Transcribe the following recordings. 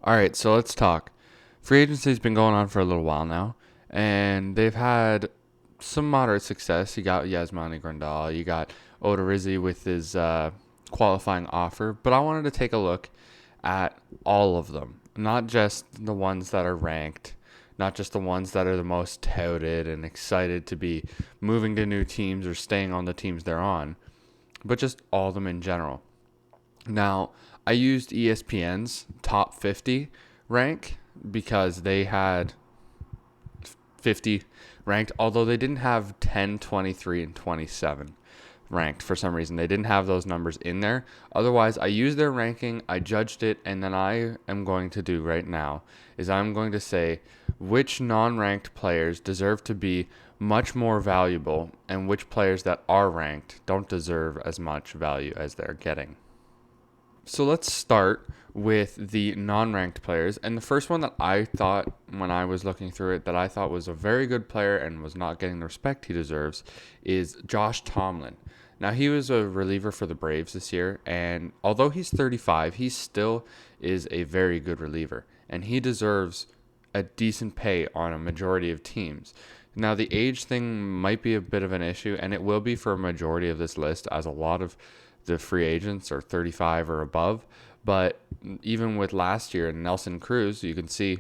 All right, so let's talk. Free agency's been going on for a little while now, and they've had some moderate success. You got Yasmani Grandal, you got Odorizzi with his qualifying offer, but I wanted to take a look at all of them, not just the ones that are ranked, not just the ones that are the most touted and excited to be moving to new teams or staying on the teams they're on, but just all of them in general. Now, I used ESPN's top 50 rank because they had 50 ranked, although they didn't have 10, 23, and 27 ranked for some reason. They didn't have those numbers in there. Otherwise, I used their ranking, I judged it, and then I am going to do right now is I'm going to say which non-ranked players deserve to be much more valuable and which players that are ranked don't deserve as much value as they're getting. So let's start with the non-ranked players. And the first one that I thought when I was looking through it that I thought was a very good player and was not getting the respect he deserves is Josh Tomlin. Now, he was a reliever for the Braves this year, and although he's 35, he still is a very good reliever, and he deserves a decent pay on a majority of teams. Now, the age thing might be a bit of an issue, and it will be for a majority of this list, as a lot of the free agents are 35 or above. But even with last year and Nelson Cruz, you can see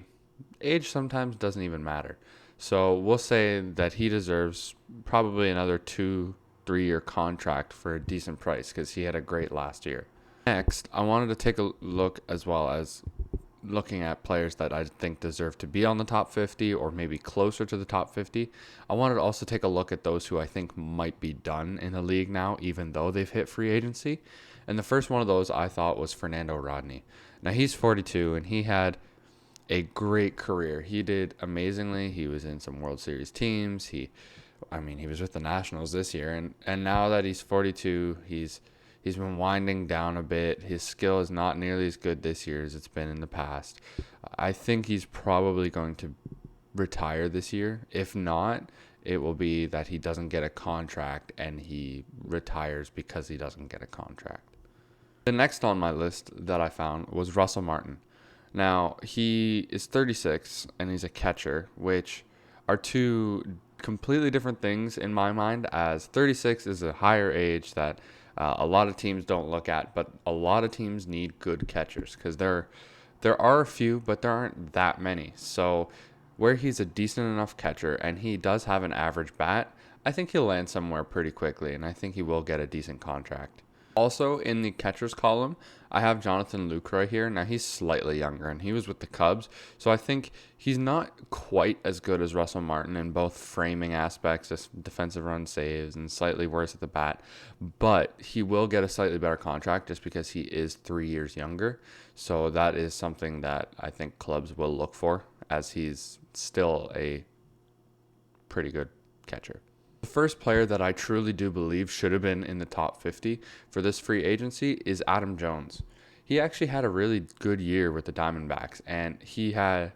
age sometimes doesn't even matter. So we'll say that he deserves probably another 2-3 year contract for a decent price because he had a great last year. Next, I wanted to take a look as well as looking at players that I think deserve to be on the top 50 or maybe closer to the top 50. I wanted to also take a look at those who I think might be done in the league now, even though they've hit free agency. And the first one of those I thought was Fernando Rodney. Now, he's 42 and he had a great career. He did amazingly. He was in some World Series teams. He was with the Nationals this year, and now that he's 42, he's been winding down a bit. His skill is not nearly as good this year as it's been in the past. I think he's probably going to retire this year. If not, it will be that he doesn't get a contract and he retires because he doesn't get a contract. The next on my list that I found was Russell Martin. Now, he is 36 and he's a catcher, which are two completely different things in my mind, as 36 is a higher age that a lot of teams don't look at, but a lot of teams need good catchers because there are a few, but there aren't that many. So where he's a decent enough catcher and he does have an average bat, I think he'll land somewhere pretty quickly, and I think he will get a decent contract. Also, in the catchers column, I have Jonathan Lucroy here. Now, he's slightly younger, and he was with the Cubs, so I think he's not quite as good as Russell Martin in both framing aspects, just defensive run saves, and slightly worse at the bat, but he will get a slightly better contract just because he is 3 years younger, so that is something that I think clubs will look for, as he's still a pretty good catcher. The first player that I truly do believe should have been in the top 50 for this free agency is Adam Jones. He actually had a really good year with the Diamondbacks, and he had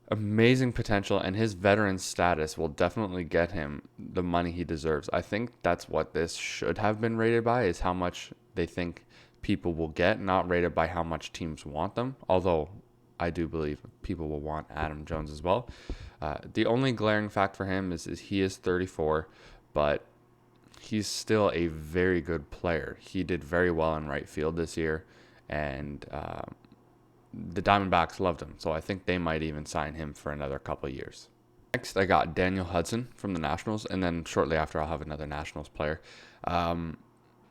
amazing potential, and his veteran status will definitely get him the money he deserves. I think that's what this should have been rated by, is how much they think people will get, not rated by how much teams want them, although I do believe people will want Adam Jones as well. The only glaring fact for him is he is 34, but he's still a very good player. He did very well in right field this year, and the Diamondbacks loved him, so I think they might even sign him for another couple of years. Next, I got Daniel Hudson from the Nationals, and then shortly after I'll have another Nationals player.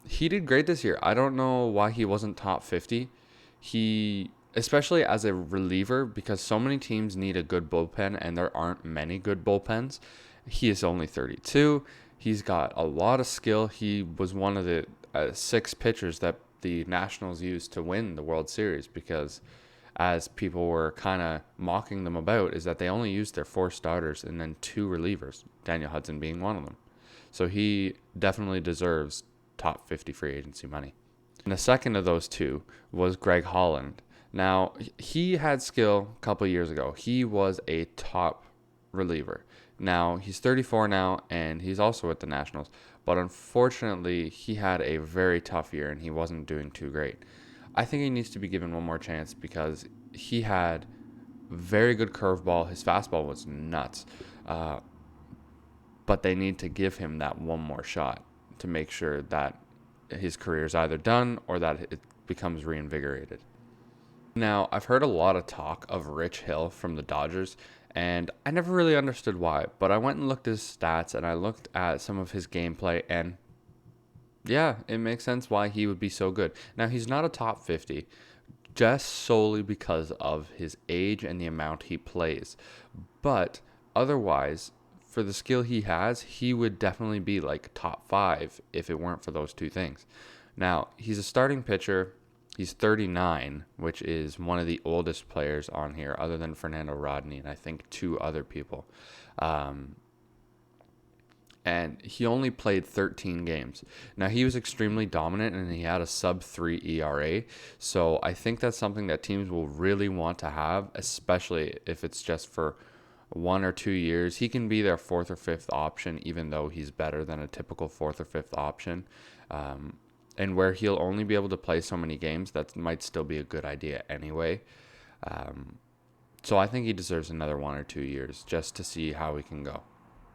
He did great this year. I don't know why he wasn't top 50. Especially as a reliever, because so many teams need a good bullpen and there aren't many good bullpens. He is only 32. He's got a lot of skill. He was one of the 6 pitchers that the Nationals used to win the World Series, because as people were kind of mocking them about, is that they only used their 4 starters and then 2 relievers, Daniel Hudson being one of them. So he definitely deserves top 50 free agency money. And the second of those 2 was Greg Holland. Now, he had skill a couple of years ago. He was a top reliever. Now, he's 34 now, and he's also with the Nationals. But unfortunately, he had a very tough year, and he wasn't doing too great. I think he needs to be given one more chance because he had very good curveball. His fastball was nuts. Uh, but they need to give him that one more shot to make sure that his career is either done or that it becomes reinvigorated. Now, I've heard a lot of talk of Rich Hill from the Dodgers, and I never really understood why, but I went and looked at his stats and I looked at some of his gameplay, and yeah, it makes sense why he would be so good. Now, he's not a top 50 just solely because of his age and the amount he plays, but otherwise, for the skill he has, he would definitely be like top 5 if it weren't for those two things. Now, he's a starting pitcher. He's 39, which is one of the oldest players on here, other than Fernando Rodney and I think two other people. Um, and he only played 13 games. Now, he was extremely dominant and he had a sub-3 ERA. So I think that's something that teams will really want to have, especially if it's just for 1 or 2 years. He can be their fourth or fifth option, even though he's better than a typical fourth or fifth option. And where he'll only be able to play so many games, that might still be a good idea anyway. So I think he deserves another 1 or 2 years just to see how he can go.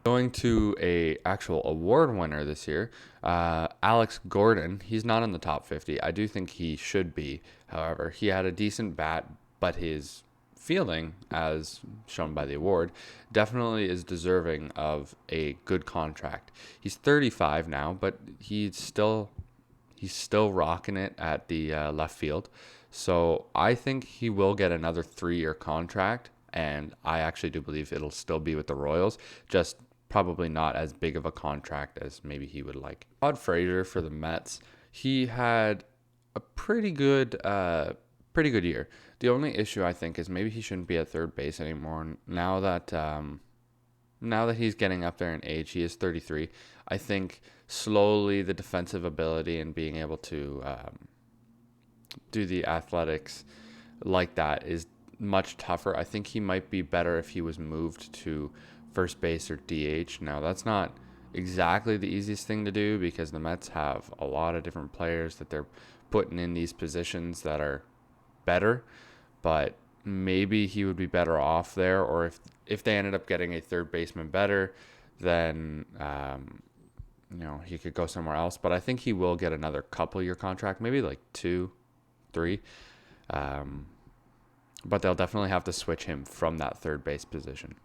Going to a actual award winner this year, Alex Gordon. He's not in the top 50. I do think he should be. However, he had a decent bat, but his fielding, as shown by the award, definitely is deserving of a good contract. He's 35 now, but he's still rocking it at the left field. So I think he will get another 3-year contract, and I actually do believe it'll still be with the Royals, just probably not as big of a contract as maybe he would like. Todd Frazier for the Mets, he had a pretty good year. The only issue I think is maybe he shouldn't be at third base anymore now that he's getting up there in age. He is 33. I think slowly the defensive ability and being able to do the athletics like that is much tougher. I think he might be better if he was moved to first base or DH. Now, that's not exactly the easiest thing to do because the Mets have a lot of different players that they're putting in these positions that are better, but maybe he would be better off there, or if they ended up getting a third baseman better, then he could go somewhere else. But I think he will get another couple year contract, maybe like 2, 3. But they'll definitely have to switch him from that third base position.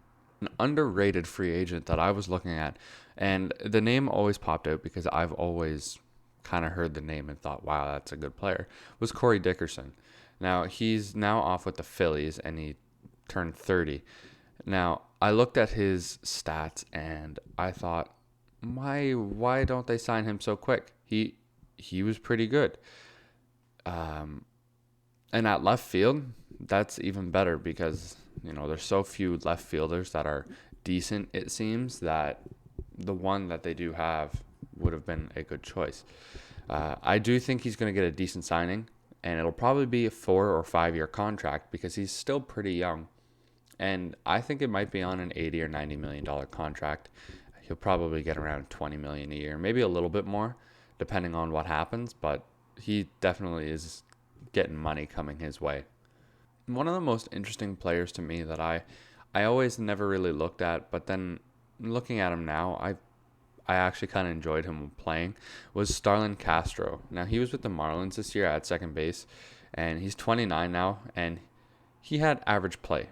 An underrated free agent that I was looking at, and the name always popped out because I've always kind of heard the name and thought, wow, that's a good player, was Corey Dickerson. Now, he's now off with the Phillies, and he turned 30. Now, I looked at his stats, and I thought, why don't they sign him so quick? He was pretty good. And at left field, that's even better because, there's so few left fielders that are decent, it seems, that the one that they do have would have been a good choice. I do think he's going to get a decent signing, and it'll probably be a 4 or 5 year contract because he's still pretty young. And I think it might be on an $80 or $90 million contract. He'll probably get around $20 million a year, maybe a little bit more, depending on what happens. But he definitely is getting money coming his way. One of the most interesting players to me that I always never really looked at, but then looking at him now, I actually kind of enjoyed him playing, was Starlin Castro. Now, he was with the Marlins this year at second base, and he's 29 now, and he had average play.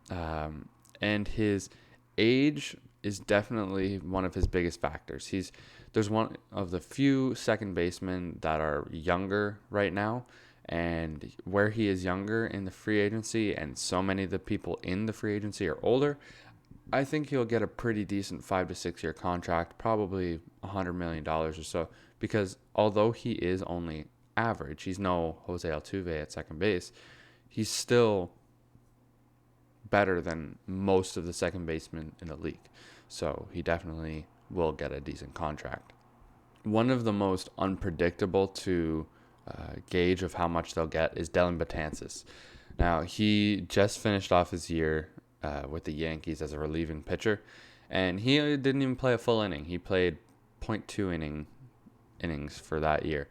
And his age is definitely one of his biggest factors. There's one of the few second basemen that are younger right now, and where he is younger in the free agency and so many of the people in the free agency are older, I think he'll get a pretty decent 5 to 6 year contract, probably $100 million or so, because although he is only average, he's no Jose Altuve at second base, he's still better than most of the second basemen in the league. So he definitely will get a decent contract. One of the most unpredictable to gauge of how much they'll get is Dellin Betances. Now, he just finished off his year with the Yankees as a relieving pitcher, and he didn't even play a full inning. He played .2 innings for that year.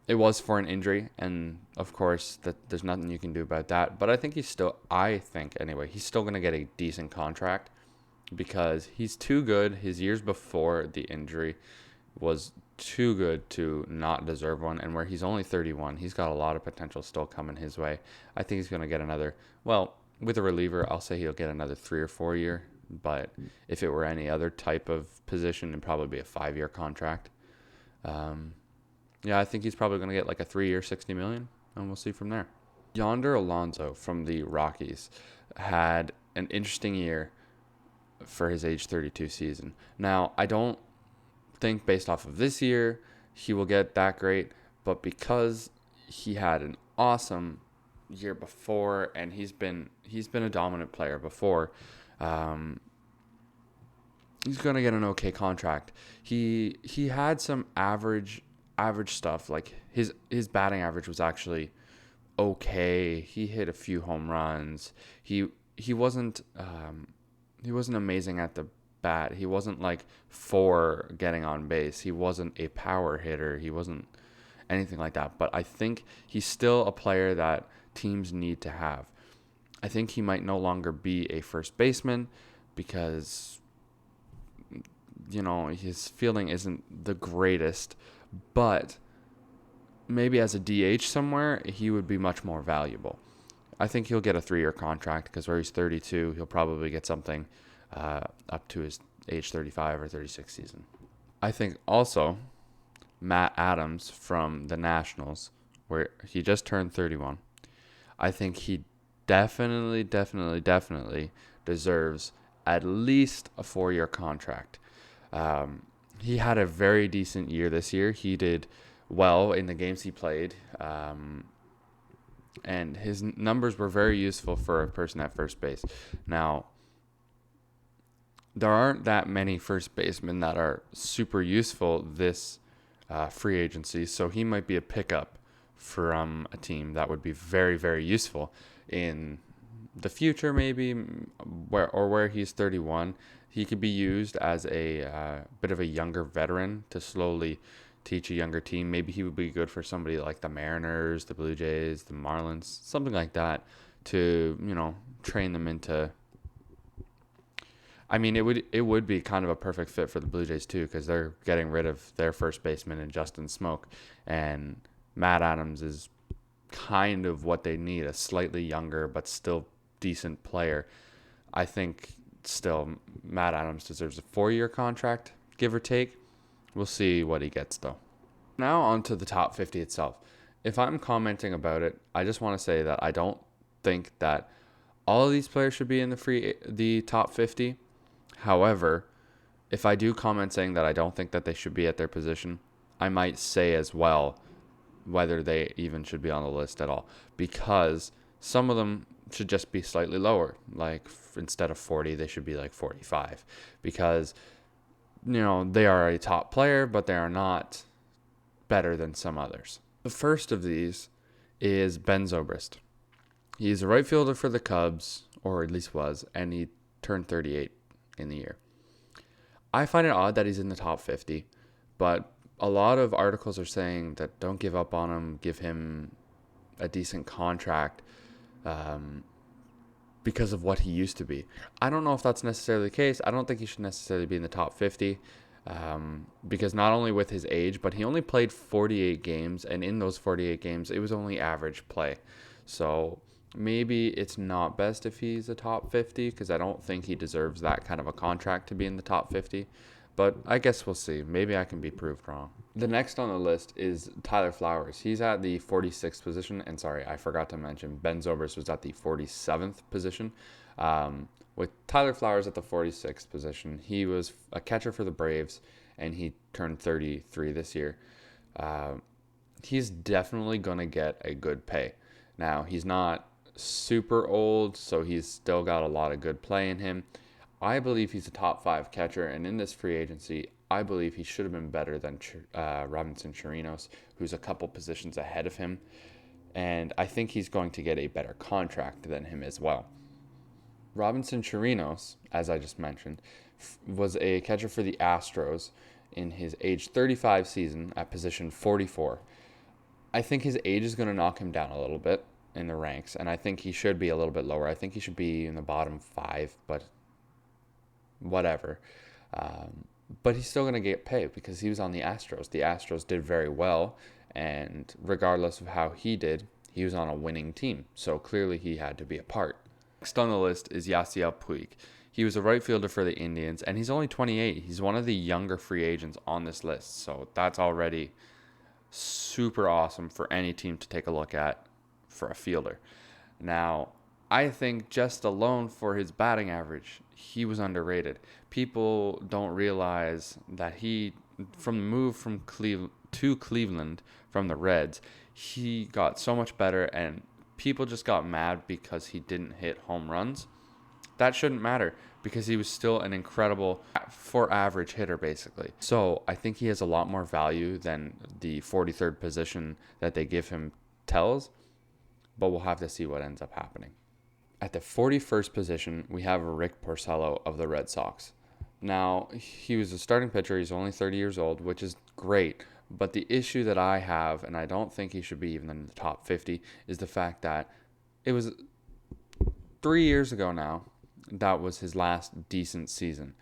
It was for an injury, and of course, that there's nothing you can do about that. But I think he's still going to get a decent contract because he's too good. His years before the injury was too good to not deserve one, and where he's only 31, he's got a lot of potential still coming his way. I think he's going to get another, well, with a reliever, I'll say he'll get another 3 or 4 year, but if it were any other type of position, it'd probably be a 5-year contract. Yeah, I think he's probably going to get like a 3-year, $60 million, and we'll see from there. Yonder Alonso from the Rockies had an interesting year for his age 32 season. Now, I don't think based off of this year he will get that great, but because he had an awesome year before and he's been a dominant player before, he's gonna get an okay contract. He had some average stuff, like his batting average was actually okay. He hit a few home runs. He wasn't amazing at the bat. He wasn't like for getting on base. He wasn't a power hitter. He wasn't anything like that. But I think he's still a player that teams need to have. I think he might no longer be a first baseman because, his fielding isn't the greatest. But maybe as a DH somewhere, he would be much more valuable. I think he'll get a 3-year contract because where he's 32, he'll probably get something up to his age 35 or 36 season. I think also Matt Adams from the Nationals, where he just turned 31. I think he definitely deserves at least a 4-year contract. He had a very decent year this year. He did well in the games he played. And his numbers were very useful for a person at first base. Now, there aren't that many first basemen that are super useful this free agency, so he might be a pickup from a team that would be very, very useful in the future, maybe, where he's 31. He could be used as a bit of a younger veteran to slowly teach a younger team. Maybe he would be good for somebody like the Mariners, the Blue Jays, the Marlins, something like that, to train them into. I mean, it would be kind of a perfect fit for the Blue Jays too, because they're getting rid of their first baseman in Justin Smoke, and Matt Adams is kind of what they need, a slightly younger but still decent player. I think still Matt Adams deserves a 4-year contract, give or take. We'll see what he gets, though. Now on to the top 50 itself. If I'm commenting about it, I just want to say that I don't think that all of these players should be in the top 50. However, if I do comment saying that I don't think that they should be at their position, I might say as well whether they even should be on the list at all, because some of them should just be slightly lower. Like instead of 40, they should be like 45, because they are a top player, but they are not better than some others. The first of these is Ben Zobrist. He's a right fielder for the Cubs, or at least was, and he turned 38 in the year. I find it odd that he's in the top 50, but a lot of articles are saying that don't give up on him, give him a decent contract because of what he used to be. I don't know if that's necessarily the case. I don't think he should necessarily be in the top 50 because not only with his age, but he only played 48 games, and in those 48 games, it was only average play. So maybe it's not best if he's a top 50, because I don't think he deserves that kind of a contract to be in the top 50. But I guess we'll see. Maybe I can be proved wrong. The next on the list is Tyler Flowers. He's at the 46th position. And sorry, I forgot to mention Ben Zobrist was at the 47th position. With Tyler Flowers at the 46th position, he was a catcher for the Braves, and he turned 33 this year. He's definitely going to get a good pay. Now, he's not super old, so he's still got a lot of good play in him. I believe he's a top 5 catcher, and in this free agency, I believe he should have been better than Robinson Chirinos, who's a couple positions ahead of him, and I think he's going to get a better contract than him as well. Robinson Chirinos, as I just mentioned, was a catcher for the Astros in his age 35 season at position 44. I think his age is going to knock him down a little bit in the ranks, and I think he should be a little bit lower. I think he should be in the bottom five, but whatever. But he's still going to get paid because he was on the Astros. The Astros did very well, and regardless of how he did, he was on a winning team. So clearly he had to be a part. Next on the list is Yasiel Puig. He was a right fielder for the Indians, and he's only 28. He's one of the younger free agents on this list. So that's already super awesome for any team to take a look at for a fielder. Now, I think just alone for his batting average, he was underrated. People don't realize that from the move from to Cleveland from the Reds, he got so much better, and people just got mad because he didn't hit home runs. That shouldn't matter because he was still an incredible for average hitter, basically. So I think he has a lot more value than the 43rd position that they give him tells, but we'll have to see what ends up happening. At the 41st position, we have Rick Porcello of the Red Sox. Now, he was a starting pitcher. He's only 30 years old, which is great. But the issue that I have, and I don't think he should be even in the top 50, is the fact that it was 3 years ago now. That was his last decent season.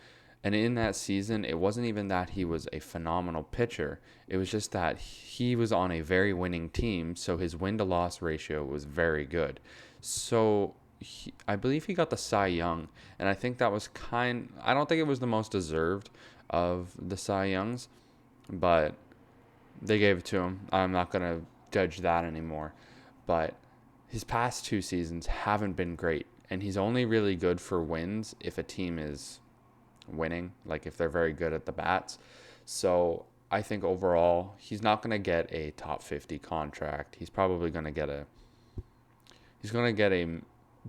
And in that season, it wasn't even that he was a phenomenal pitcher. It was just that he was on a very winning team, so his win-to-loss ratio was very good. So I believe he got the Cy Young, and I think that was I don't think it was the most deserved of the Cy Youngs, but they gave it to him. I'm not going to judge that anymore. But his past 2 seasons haven't been great, and he's only really good for wins if a team is winning, like if they're very good at the bats. So I think overall, he's not going to get a top 50 contract. He's probably going to get a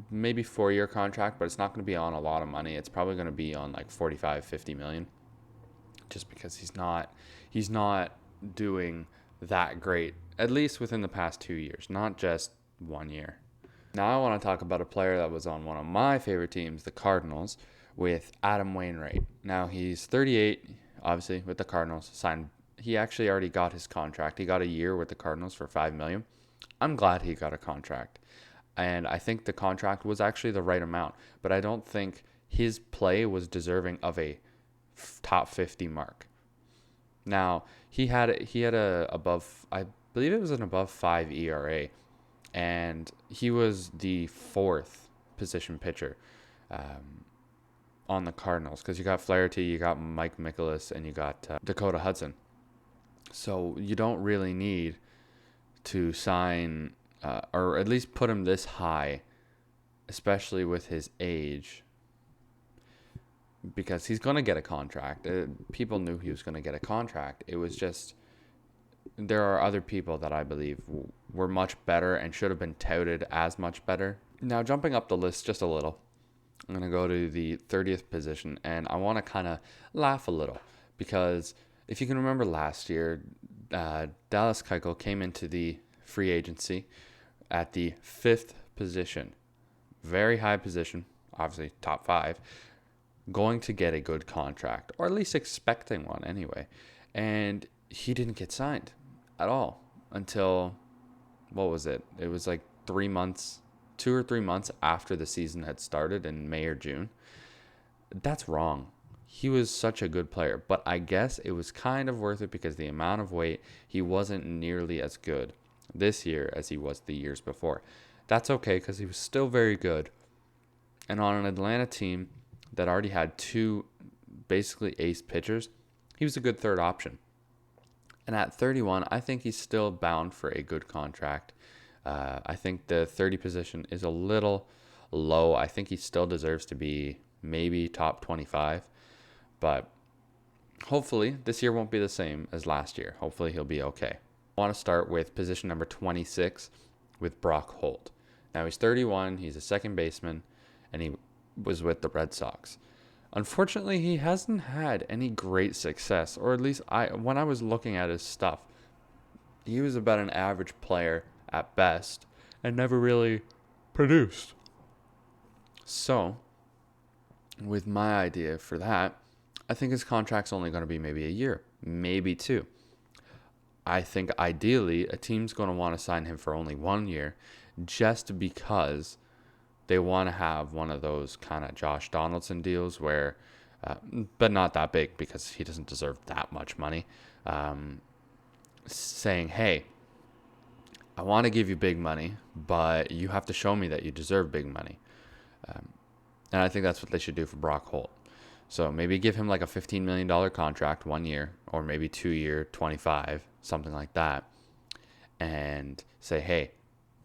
maybe 4-year contract, but it's not going to be on a lot of money. It's probably going to be on like 45, 50 million, just because he's not doing that great, at least within the past 2 years, not just 1 year. Now I want to talk about a player that was on one of my favorite teams, the Cardinals, with Adam Wainwright. Now he's 38, obviously, with the Cardinals. He actually already got his contract. He got a year with the Cardinals for $5 million. I'm glad he got a contract. And I think the contract was actually the right amount, but I don't think his play was deserving of a top 50 mark. Now, he had a above, I believe it was an above 5 ERA, and he was the 4th position pitcher on the Cardinals, because you got Flaherty, you got Mike Mikolas, and you got Dakota Hudson. So you don't really need to sign or at least put him this high, especially with his age, because he's going to get a contract. People knew he was going to get a contract. It was just there are other people that I believe were much better and should have been touted as much better. Now, jumping up the list just a little, I'm going to go to the 30th position, and I want to kind of laugh a little because if you can remember last year, Dallas Keuchel came into the free agency at the 5th position. Very high position, obviously top 5, going to get a good contract, or at least expecting one anyway. And he didn't get signed at all until, what was it? It was like 3 months, 2 or 3 months after the season had started in May or June. That's wrong. He was such a good player, but I guess it was kind of worth it because the amount of weight, he wasn't nearly as good this year as he was the years before. That's okay because he was still very good. And on an Atlanta team that already had 2 basically ace pitchers, he was a good third option. And at 31, I think he's still bound for a good contract. I think the 30 position is a little low. I think he still deserves to be maybe top 25. But hopefully this year won't be the same as last year. Hopefully he'll be okay. I want to start with position number 26 with Brock Holt. Now he's 31. He's a second baseman, and he was with the Red Sox. Unfortunately, he hasn't had any great success, or at least when I was looking at his stuff, he was about an average player at best and never really produced. So with my idea for that, I think his contract's only going to be maybe a year, maybe two. I think ideally a team's going to want to sign him for only 1 year just because they want to have one of those kind of Josh Donaldson deals where, but not that big because he doesn't deserve that much money. Saying, hey, I want to give you big money, but you have to show me that you deserve big money. And I think that's what they should do for Brock Holt. So maybe give him like a $15 million contract 1 year, or maybe 2 year, 25, something like that. And say, hey,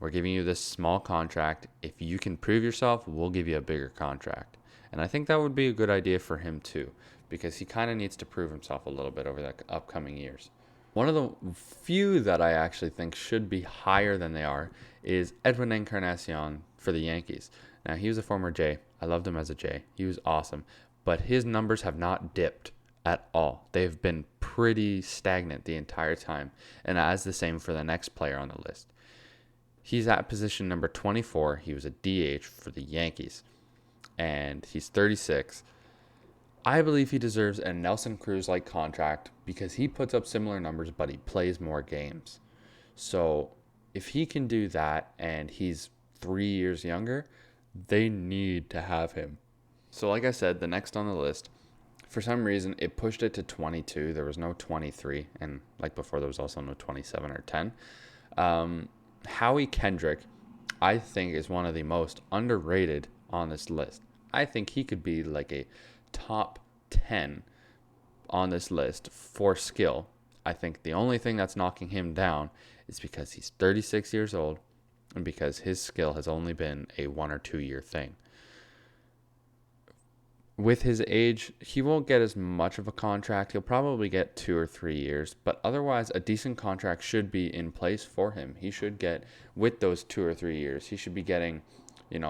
we're giving you this small contract. If you can prove yourself, we'll give you a bigger contract. And I think that would be a good idea for him too, because he kind of needs to prove himself a little bit over the upcoming years. One of the few that I actually think should be higher than they are is Edwin Encarnacion for the Yankees. Now, he was a former J. I loved him as a J. He was awesome. But his numbers have not dipped at all. They've been pretty stagnant the entire time. And as the same for the next player on the list. He's at position number 24. He was a DH for the Yankees. And he's 36. I believe he deserves a Nelson Cruz-like contract because he puts up similar numbers, but he plays more games. So if he can do that and he's 3 years younger, they need to have him. So like I said, the next on the list, for some reason, it pushed it to 22. There was no 23. And like before, there was also no 27 or 10. Howie Kendrick, I think, is one of the most underrated on this list. I think he could be like a top 10 on this list for skill. I think the only thing that's knocking him down is because he's 36 years old and because his skill has only been a 1 or 2 year thing. With his age, he won't get as much of a contract. He'll probably get 2 or 3 years, but otherwise a decent contract should be in place for him. He should get, with those 2 or 3 years, he should be getting,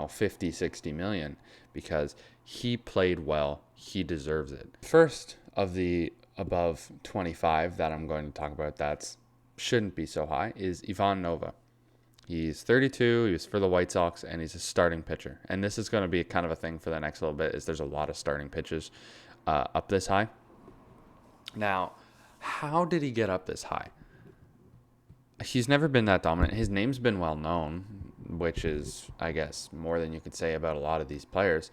50, 60 million because he played well. He deserves it. First of the above 25 that I'm going to talk about that shouldn't be so high is Ivan Nova. He's 32, he was for the White Sox, and he's a starting pitcher. And this is going to be kind of a thing for the next little bit, is there's a lot of starting pitches up this high. Now, how did he get up this high? He's never been that dominant. His name's been well known, which is, I guess, more than you could say about a lot of these players.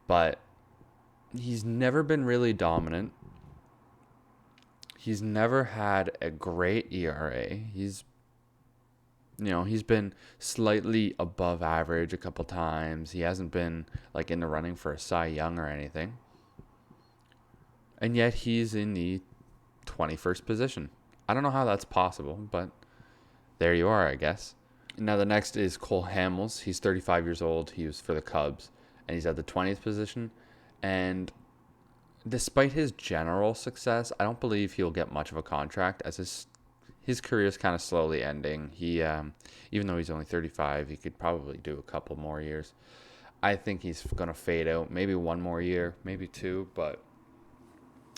But he's never been really dominant. He's never had a great ERA. He's been slightly above average a couple times. He hasn't been like in the running for a Cy Young or anything. And yet he's in the 21st position. I don't know how that's possible, but there you are, I guess. Now the next is Cole Hamels. He's 35 years old. He was for the Cubs, and he's at the 20th position. And despite his general success, I don't believe he'll get much of a contract as his career is kind of slowly ending. He, even though he's only 35, he could probably do a couple more years. I think he's going to fade out. Maybe 1 more year, maybe 2, but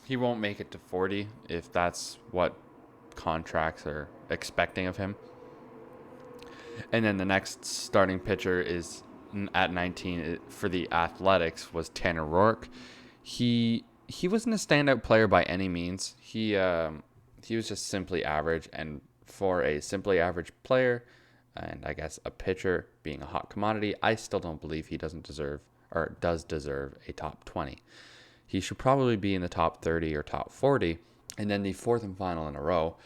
he won't make it to 40 if that's what contracts are expecting of him. And then the next starting pitcher is at 19 for the Athletics was Tanner Roark. He wasn't a standout player by any means. He was just simply average, and for a simply average player, and I guess a pitcher being a hot commodity, I still don't believe he does deserve a top 20. He should probably be in the top 30 or top 40. And then the fourth and final in a row,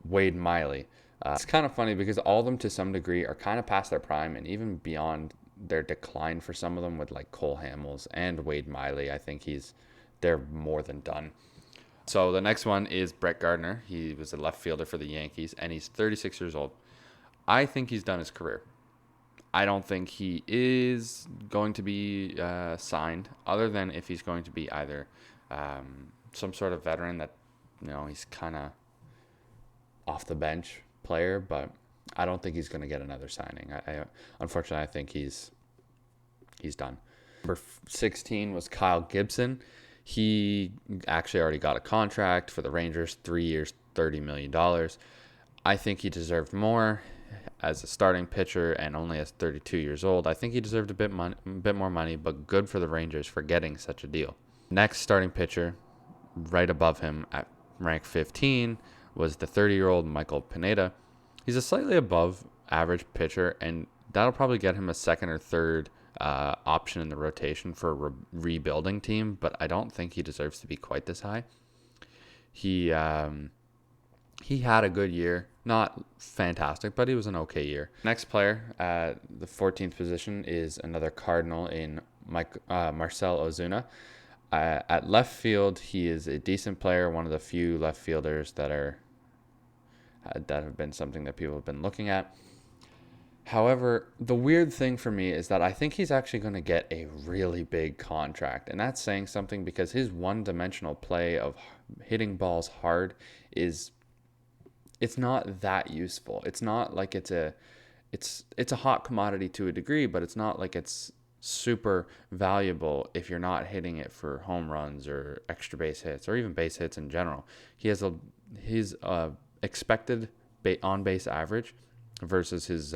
Wade Miley. It's kind of funny because all of them to some degree are kind of past their prime and even beyond their decline for some of them, with like Cole Hamels and Wade Miley. I think they're more than done. So the next one is Brett Gardner. He was a left fielder for the Yankees, and he's 36 years old. I think he's done his career. I don't think he is going to be signed, other than if he's going to be either some sort of veteran that, he's kind of off the bench player, but I don't think he's going to get another signing. Unfortunately, I think he's done. Number 16 was Kyle Gibson. He actually already got a contract for the Rangers, 3 years, $30 million. I think he deserved more. as a starting pitcher and only as 32 years old, I think he deserved a bit more money, but good for the Rangers for getting such a deal. Next starting pitcher, right above him at rank 15, was the 30-year-old Michael Pineda. He's a slightly above average pitcher, and that'll probably get him a second or third option in the rotation for a rebuilding team, but I don't think he deserves to be quite this high. He had a good year. Not fantastic, but it was an okay year. Next player at the 14th position is another Cardinal in Marcell Ozuna. At left field, he is a decent player, one of the few left fielders that have been something that people have been looking at. However, the weird thing for me is that I think he's actually going to get a really big contract. And that's saying something because his one-dimensional play of hitting balls hard it's not that useful. It's not like it's a hot commodity to a degree, but it's not like it's super valuable if you're not hitting it for home runs or extra base hits or even base hits in general. His expected on base average versus his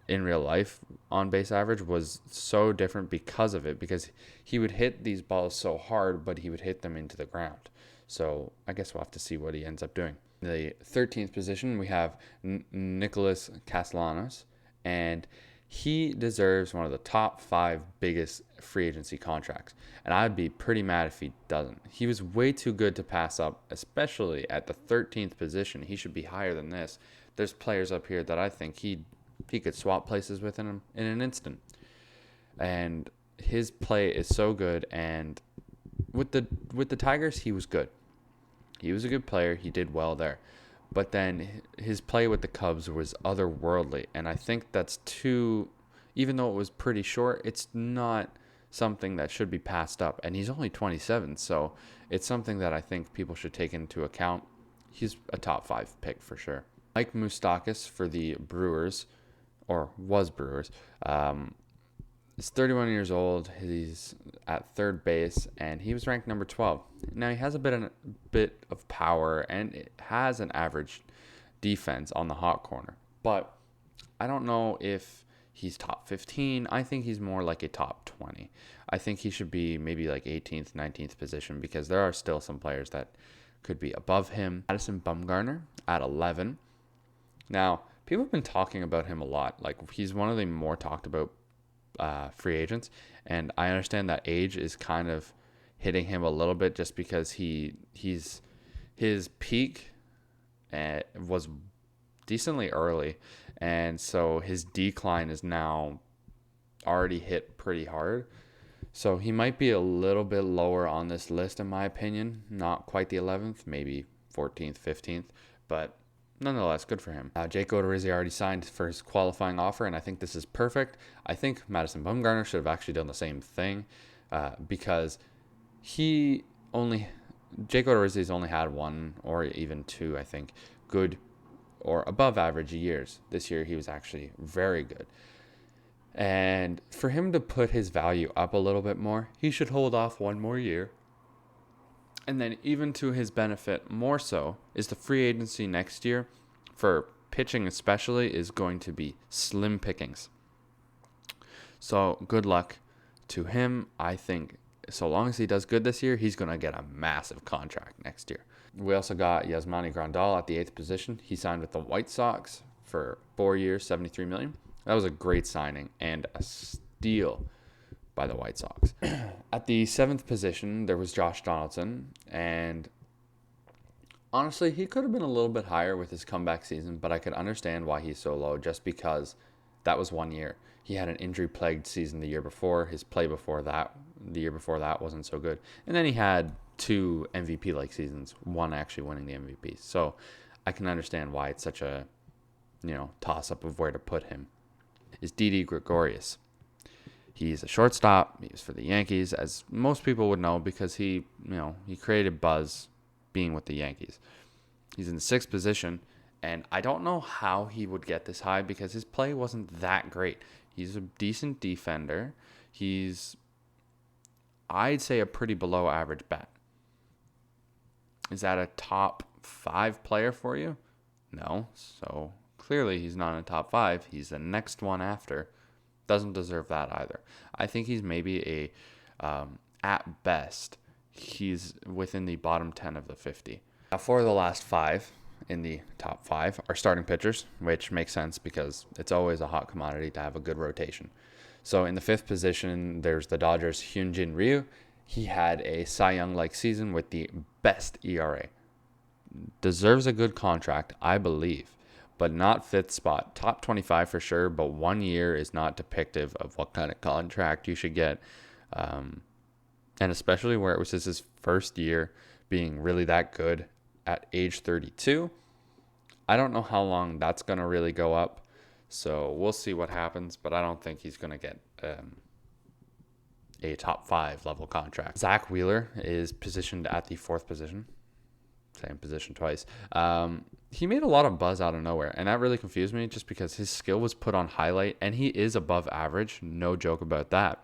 in real life on base average was so different because of it, because he would hit these balls so hard, but he would hit them into the ground. So I guess we'll have to see what he ends up doing. In the 13th position, we have Nicholas Castellanos, and he deserves one of the top 5 biggest free agency contracts. And I'd be pretty mad if he doesn't. He was way too good to pass up, especially at the 13th position. He should be higher than this. There's players up here that I think he could swap places with in an instant. And his play is so good, and with the Tigers, he was good. He was a good player. He did well there. But then his play with the Cubs was otherworldly. And I think that's even though it was pretty short, it's not something that should be passed up. And he's only 27, so it's something that I think people should take into account. He's a top 5 pick for sure. Mike Moustakas for the Brewers, or was Brewers, is 31 years old. He's at third base, and he was ranked number 12. Now, he has a bit of power, and it has an average defense on the hot corner. But I don't know if he's top 15. I think he's more like a top 20. I think he should be maybe like 18th, 19th position, because there are still some players that could be above him. Madison Bumgarner at 11. Now, people have been talking about him a lot. Like, he's one of the more talked about free agents, and I understand that age is kind of hitting him a little bit just because his peak was decently early, and so his decline is now already hit pretty hard. So he might be a little bit lower on this list, in my opinion. Not quite the 11th, maybe 14th, 15th, but nonetheless, good for him. Jake Odorizzi already signed for his qualifying offer, and I think this is perfect. I think Madison Bumgarner should have actually done the same thing because Jake Odorizzi's only had 1 or even 2, I think, good or above average years. This year, he was actually very good. And for him to put his value up a little bit more, he should hold off 1 more year. And then even to his benefit more so is the free agency next year for pitching especially is going to be slim pickings. So good luck to him. I think so long as he does good this year, he's going to get a massive contract next year. We also got Yasmani Grandal at the 8th position. He signed with the White Sox for 4 years, $73 million. That was a great signing and a steal by the White Sox. At the 7th position, there was Josh Donaldson, and honestly, he could have been a little bit higher with his comeback season, but I could understand why he's so low just because that was 1 year. He had an injury-plagued season the year before. His play before that, the year before that, wasn't so good. And then he had 2 MVP-like seasons, one actually winning the MVP. So I can understand why it's such a, toss-up of where to put him. Is Didi Gregorius. He's a shortstop. He was for the Yankees, as most people would know because he created buzz being with the Yankees. He's in the 6th position, and I don't know how he would get this high because his play wasn't that great. He's a decent defender. He's, I'd say, a pretty below average bat. Is that a top 5 player for you? No. So clearly he's not in the top 5. He's the next one after. Doesn't deserve that either. I think he's maybe at best, he's within the bottom 10 of the 50. Now, for the last 5 in the top 5 are starting pitchers, which makes sense because it's always a hot commodity to have a good rotation. So in the 5th position, there's the Dodgers' Hyunjin Ryu. He had a Cy Young-like season with the best ERA. Deserves a good contract, I believe, but not 5th spot. Top 25 for sure, but 1 year is not depictive of what kind of contract you should get. And especially where it was just his first year being really that good at age 32. I don't know how long that's going to really go up. So we'll see what happens, but I don't think he's going to get a top 5 level contract. Zach Wheeler is positioned at the 4th position. Same position twice. He made a lot of buzz out of nowhere, and that really confused me just because his skill was put on highlight, and he is above average. No joke about that.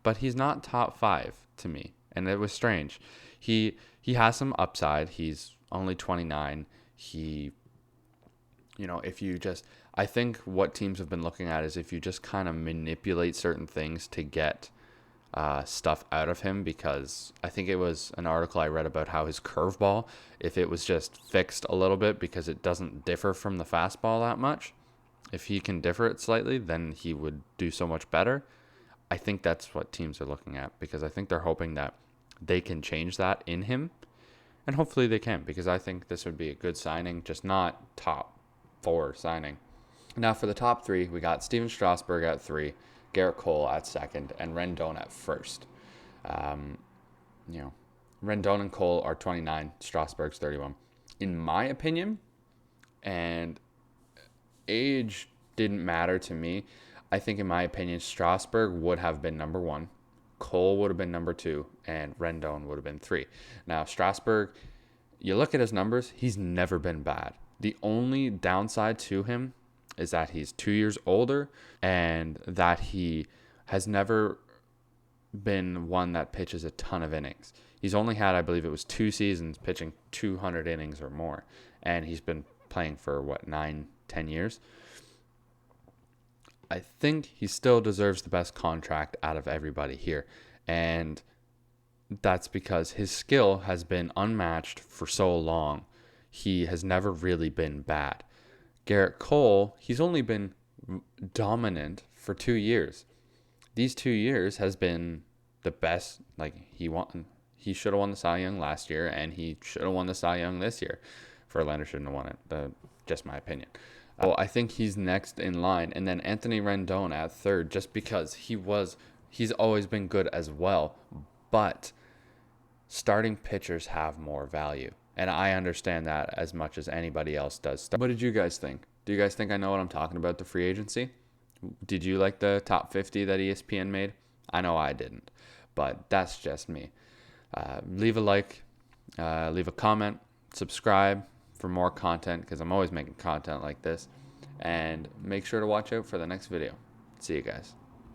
But he's not top 5 to me, and it was strange. He has some upside. He's only 29. If you just, I think what teams have been looking at is if you just kind of manipulate certain things to get stuff out of him, because I think it was an article I read about how his curveball, if it was just fixed a little bit because it doesn't differ from the fastball that much, if he can differ it slightly, then he would do so much better. I think that's what teams are looking at, because I think they're hoping that they can change that in him, and hopefully they can, because I think this would be a good signing, just not top 4 signing. Now for the top 3, we got Steven Strasburg at 3, Garrett Cole at 2nd, and Rendon at 1st. Rendon and Cole are 29, Strasburg's 31. In my opinion, and age didn't matter to me, I think in my opinion, Strasburg would have been number 1, Cole would have been number 2, and Rendon would have been 3. Now, Strasburg, you look at his numbers, he's never been bad. The only downside to him is that he's 2 years older and that he has never been one that pitches a ton of innings. He's only had, I believe it was 2 seasons pitching 200 innings or more, and he's been playing for 9-10 years. I think he still deserves the best contract out of everybody here, and that's because his skill has been unmatched for so long. He has never really been bad. Garrett Cole, he's only been dominant for 2 years. These 2 years has been the best. Like, he should have won the Cy Young last year, and he should have won the Cy Young this year. Verlander shouldn't have won it. Just my opinion. I think he's next in line, and then Anthony Rendon at 3rd, just because he's always been good as well. But starting pitchers have more value, and I understand that as much as anybody else does. What did you guys think? Do you guys think I know what I'm talking about, the free agency? Did you like the top 50 that ESPN made? I know I didn't, but that's just me. Leave a like, leave a comment, subscribe for more content, because I'm always making content like this, and make sure to watch out for the next video. See you guys.